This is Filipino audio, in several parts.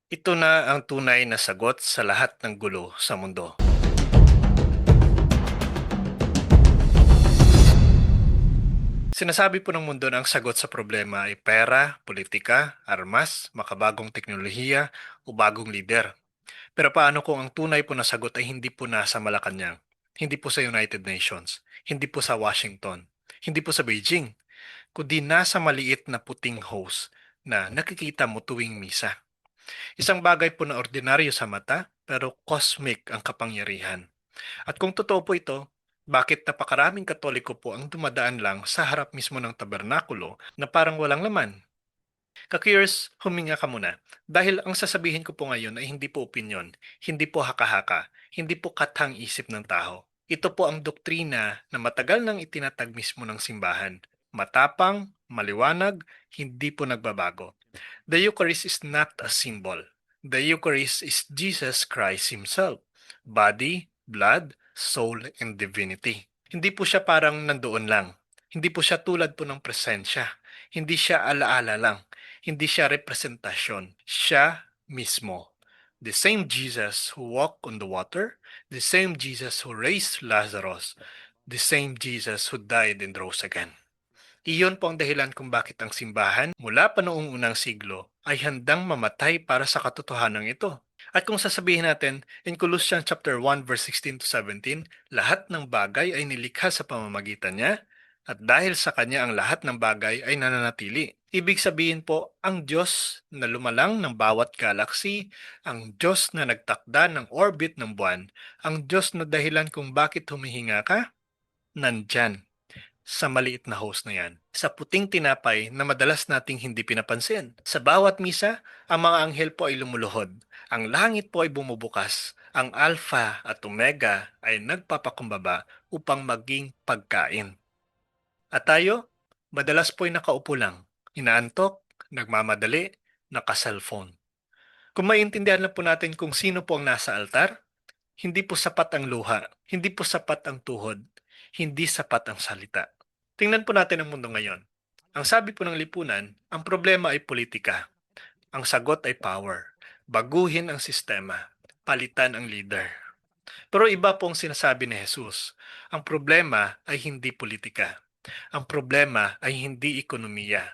Ito na ang tunay na sagot sa lahat ng gulo sa mundo. Sinasabi po ng mundo na ang sagot sa problema ay pera, politika, armas, makabagong teknolohiya o bagong lider. Pero paano kung ang tunay po na sagot ay hindi po nasa Malacanang, hindi po sa United Nations, hindi po sa Washington, hindi po sa Beijing, kundi nasa maliit na puting hose na nakikita mo tuwing misa. Isang bagay po na ordinaryo sa mata, pero cosmic ang kapangyarihan. At kung totoo po ito, bakit napakaraming Katoliko po ang dumadaan lang sa harap mismo ng tabernakulo na parang walang laman? Ka-curious, huminga ka muna. Dahil ang sasabihin ko po ngayon ay hindi po opinyon, hindi po haka-haka, hindi po katang-isip ng tao. Ito po ang doktrina na matagal nang itinatag mismo ng simbahan. Matapang, maliwanag, hindi po nagbabago. The Eucharist is not a symbol. The Eucharist is Jesus Christ Himself. Body, blood, soul, and divinity. Hindi po siya parang nandoon lang. Hindi po siya tulad po ng presensya. Hindi siya alaala lang. Hindi siya representasyon. Siya mismo. The same Jesus who walked on the water, the same Jesus who raised Lazarus, the same Jesus who died and rose again. Iyon po ang dahilan kung bakit ang simbahan mula pa noong unang siglo ay handang mamatay para sa katotohanan ito. At kung sasabihin natin in Colossians chapter 1 verse 16 to 17, lahat ng bagay ay nilikha sa pamamagitan niya at dahil sa kanya ang lahat ng bagay ay nananatili. Ibig sabihin po, ang Diyos na lumalang ng bawat galaxy, ang Diyos na nagtakda ng orbit ng buwan, ang Diyos na dahilan kung bakit humihinga ka, nandyan sa maliit na hose na yan. Sa puting tinapay na madalas nating hindi pinapansin. Sa bawat misa, ang mga anghel po ay lumuluhod. Ang langit po ay bumubukas. Ang Alpha at Omega ay nagpapakumbaba upang maging pagkain. At tayo, madalas po ay nakaupo lang, inaantok, nagmamadali, naka-cellphone. Kung maintindihan lang po natin kung sino po ang nasa altar, hindi po sapat ang luha, hindi po sapat ang tuhod, hindi sapat ang salita. Tingnan po natin ang mundo ngayon. Ang sabi po ng lipunan, ang problema ay politika. Ang sagot ay power. Baguhin ang sistema. Palitan ang leader. Pero iba po ang sinasabi ni Jesus. Ang problema ay hindi politika. Ang problema ay hindi ekonomiya.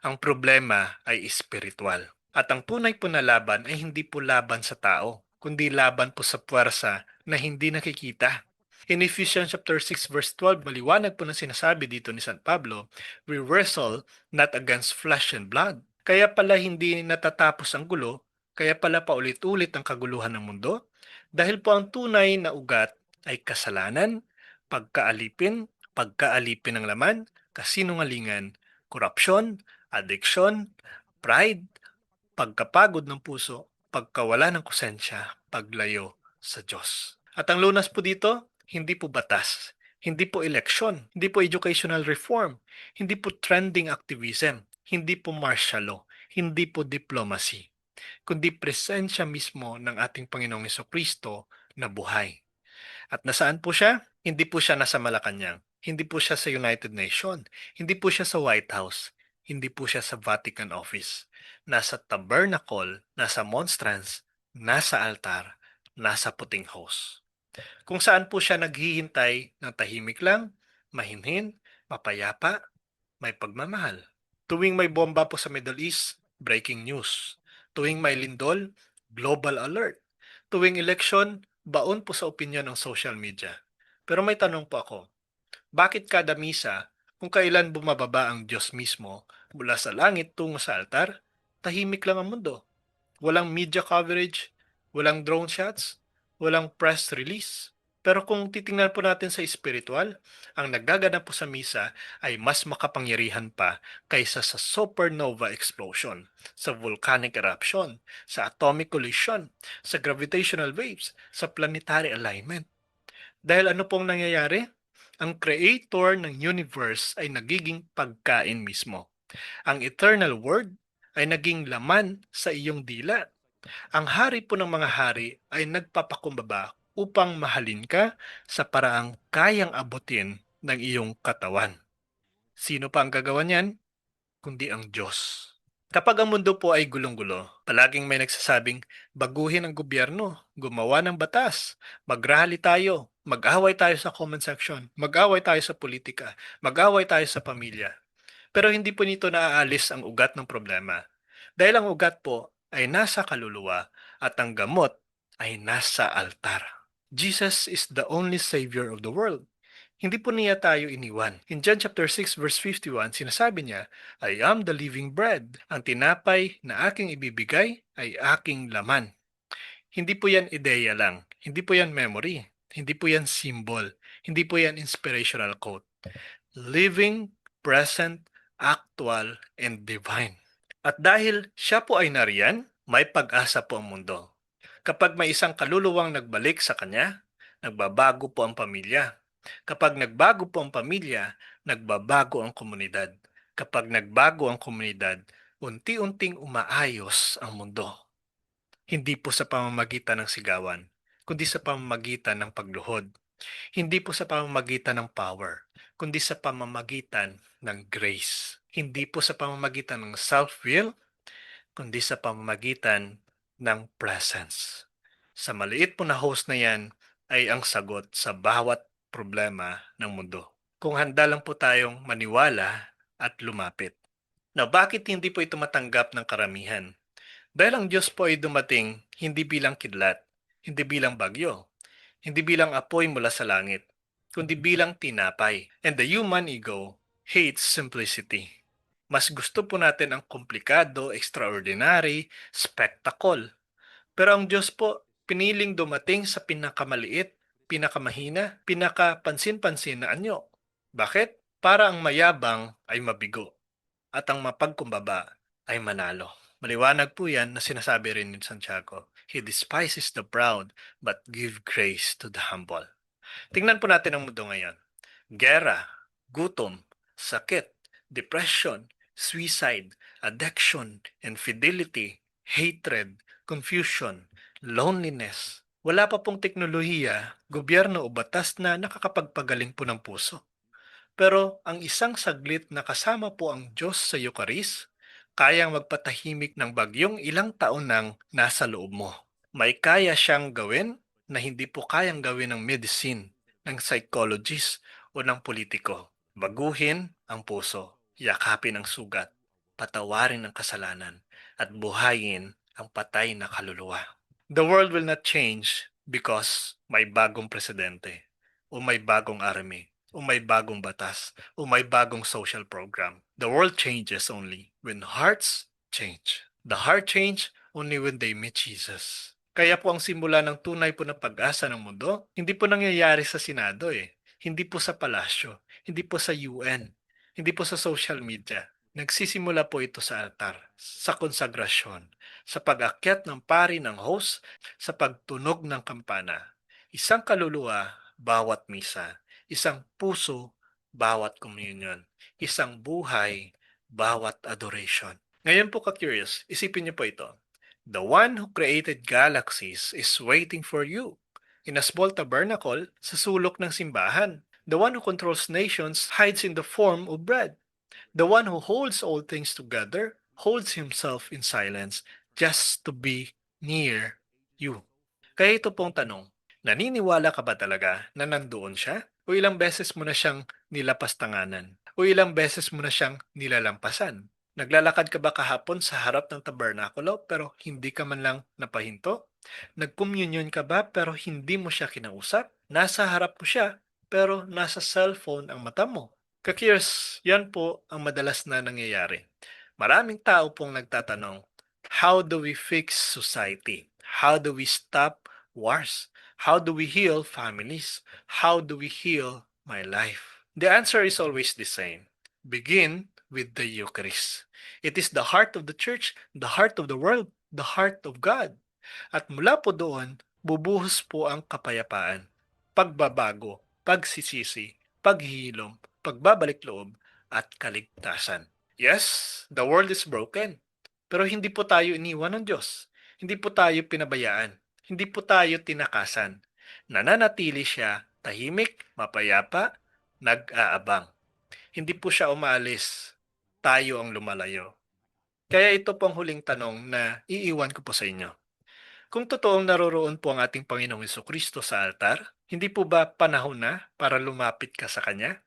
Ang problema ay espiritual. At ang tunay po na laban ay hindi po laban sa tao, kundi laban po sa puwersa na hindi nakikita. In Ephesians chapter 6 verse 12, maliwanag po na sinasabi dito ni San Pablo, we wrestle not against flesh and blood. Kaya pala hindi natatapos ang gulo, kaya pala paulit-ulit ang kaguluhan ng mundo, dahil po ang tunay na ugat ay kasalanan, pagkaalipin ng laman, kasinungalingan, korupsyon, addiction, pride, pagkapagod ng puso, pagkawala ng konsensya, paglayo sa Diyos. At ang lunas po dito, hindi po batas, hindi po eleksyon, hindi po educational reform, hindi po trending activism, hindi po martial law, hindi po diplomacy, kundi presensya mismo ng ating Panginoong Kristo na buhay. At nasaan po siya? Hindi po siya nasa Malacanang. Hindi po siya sa United Nations. Hindi po siya sa White House. Hindi po siya sa Vatican Office. Nasa tabernacle, nasa monstrance, nasa altar, nasa puting host. Kung saan po siya naghihintay ng tahimik lang, mahinhin, mapayapa, may pagmamahal. Tuwing may bomba po sa Middle East, breaking news. Tuwing may lindol, global alert. Tuwing election, baon po sa opinion ng social media. Pero may tanong po ako, bakit kada misa, kung kailan bumababa ang Diyos mismo mula sa langit tungo sa altar, tahimik lang ang mundo? Walang media coverage, walang drone shots, walang press release. Pero kung titingnan po natin sa espiritual, ang nagaganap po sa misa ay mas makapangyarihan pa kaysa sa supernova explosion, sa volcanic eruption, sa atomic collision, sa gravitational waves, sa planetary alignment. Dahil ano pong nangyayari? Ang creator ng universe ay nagiging pagkain mismo. Ang eternal word ay naging laman sa iyong dila. Ang hari po ng mga hari ay nagpapakumbaba upang mahalin ka sa paraang kayang abutin ng iyong katawan. Sino pa ang gagawa niyan? Kundi ang Diyos. Kapag ang mundo po ay gulong-gulo, palaging may nagsasabing baguhin ang gobyerno, gumawa ng batas, mag-rally tayo, mag-away tayo sa comment section, mag-away tayo sa politika, mag-away tayo sa pamilya. Pero hindi po nito naaalis ang ugat ng problema. Dahil ang ugat po ay nasa kaluluwa at ang gamot ay nasa altar. Jesus is the only Savior of the world. Hindi po niya tayo iniwan. In John chapter 6 verse 51, sinasabi niya, I am the living bread. Ang tinapay na aking ibibigay ay aking laman. Hindi po yan ideya lang. Hindi po yan memory. Hindi po yan symbol. Hindi po yan inspirational quote. Living, present, actual, and divine. At dahil siya po ay nariyan, may pag-asa po ang mundo. Kapag may isang kaluluwang nagbalik sa kanya, nagbabago po ang pamilya. Kapag nagbago po ang pamilya, nagbabago ang komunidad. Kapag nagbago ang komunidad, unti-unting umaayos ang mundo. Hindi po sa pamamagitan ng sigawan, kundi sa pamamagitan ng pagluhod. Hindi po sa pamamagitan ng power, kundi sa pamamagitan ng grace. Hindi po sa pamamagitan ng self-will, kundi sa pamamagitan ng presence. Sa maliit po na host na yan ay ang sagot sa bawat problema ng mundo. Kung handa lang po tayong maniwala at lumapit. Now, bakit hindi po ito matanggap ng karamihan? Dahil ang Diyos po ay dumating hindi bilang kidlat, hindi bilang bagyo, hindi bilang apoy mula sa langit, kundi bilang tinapay. And the human ego hates simplicity. Mas gusto po natin ang komplikado, extraordinary, spectacle. Pero ang Diyos po, piniling dumating sa pinakamaliit, pinakamahina, pinakapansin-pansin na anyo. Bakit? Para ang mayabang ay mabigo at ang mapagkumbaba ay manalo. Maliwanag po yan na sinasabi rin ni Santiago. He despises the proud but give grace to the humble. Tingnan po natin ang mundo ngayon. Gera, gutom, sakit, depression, suicide, addiction, infidelity, hatred, confusion, loneliness. Wala pa pong teknolohiya, gobyerno o batas na nakakapagpagaling po ng puso. Pero ang isang saglit na kasama po ang Diyos sa Eucharis, kayang magpatahimik ng bagyong ilang taon nang nasa loob mo. May kaya siyang gawin na hindi po kayang gawin ng medicine, ng psychologist o ng politiko. Baguhin ang puso, yakapin ang sugat, patawarin ang kasalanan, at buhayin ang patay na kaluluwa. The world will not change because may bagong presidente, o may bagong army, o may bagong batas, o may bagong social program. The world changes only when hearts change. The heart change only when they meet Jesus. Kaya po ang simula ng tunay po na pag-asa ng mundo, hindi po nangyayari sa Senado eh. Hindi po sa palasyo, hindi po sa UN, hindi po sa social media. Nagsisimula po ito sa altar, sa konsagrasyon, sa pag-akyat ng pari ng host, sa pagtunog ng kampana. Isang kaluluwa, bawat misa. Isang puso, bawat communion. Isang buhay, bawat adoration. Ngayon po ka-curious, isipin niyo po ito. The one who created galaxies is waiting for you in a small tabernacle sa sulok ng simbahan. The one who controls nations hides in the form of bread. The one who holds all things together holds himself in silence just to be near you. Kaya ito pong tanong, naniniwala ka ba talaga na nandoon siya? O ilang beses mo na siyang nilapastanganan? O ilang beses mo na siyang nilalampasan? Naglalakad ka ba kahapon sa harap ng tabernakulo pero hindi ka man lang napahinto? Nagkommunyon ka ba pero hindi mo siya kinausap? Nasa harap mo siya pero nasa cellphone ang mata mo. Kakiers, yan po ang madalas na nangyayari. Maraming tao pong nagtatanong, how do we fix society? How do we stop wars? How do we heal families? How do we heal my life? The answer is always the same. Begin with the Eucharist. It is the heart of the church, the heart of the world, the heart of God. At mula po doon, bubuhos po ang kapayapaan, pagbabago, pagsisisi, paghihilom, pagbabalik loob, at kaligtasan. Yes, the world is broken. Pero hindi po tayo iniwan ng Diyos. Hindi po tayo pinabayaan. Hindi po tayo tinakasan. Nananatili siya tahimik, mapayapa, nag-aabang. Hindi po siya umaalis. Tayo ang lumalayo. Kaya ito po ang huling tanong na iiwan ko po sa inyo. Kung totoong naroroon po ang ating Panginoong Kristo sa altar, hindi po ba panahon na para lumapit ka sa Kanya?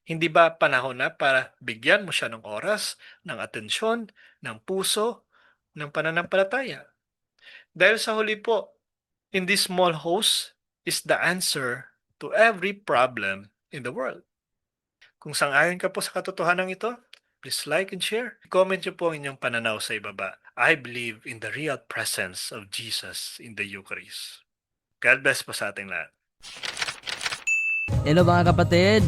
Hindi ba panahon na para bigyan mo siya ng oras, ng atensyon, ng puso, ng pananampalataya? Dahil sa huli po, in this small host is the answer to every problem in the world. Kung sang-ayon ka po sa katotohanan ito, please like and share. Comment niyo po ang inyong pananaw sa ibaba. I believe in the real presence of Jesus in the Eucharist. God bless po sa ating lahat. Hello mga kapatid,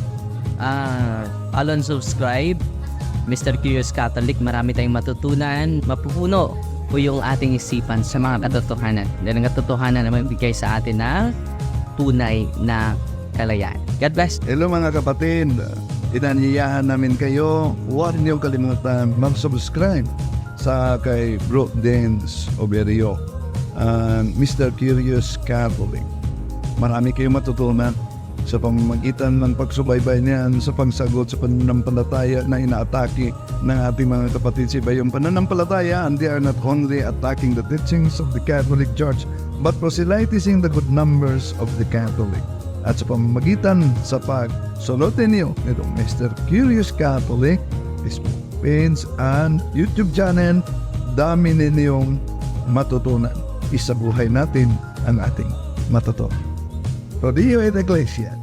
follow and subscribe Mr. Curious Catholic. Marami tayong matutunan, mapupuno po yung ating isipan sa mga katotohanan. Dahil ang katotohanan na magbigay sa atin ng tunay na kalayaan. God bless. Hello mga kapatid, inanyayahan namin kayo, huwag niyong kalimutan mag-subscribe sa kay Bro Dance Oberio, Mr. Curious Catholic. Marami kayong matutunan sa pamamagitan ng pagsubaybay niyan sa pagsagot sa pananampalataya na inaatake ng ating mga kapatid sa iba. Yung pananampalataya, and they are not only attacking the teachings of the Catholic Church, but proselytizing the good numbers of the Catholic. At sa pamamagitan sa pagsunutin niyo nitong Mr. Curious Catholic, Facebook page and YouTube channel, dami ninyong matutunan. Isabuhay natin ang ating matutunan. Rodillo et Iglesia.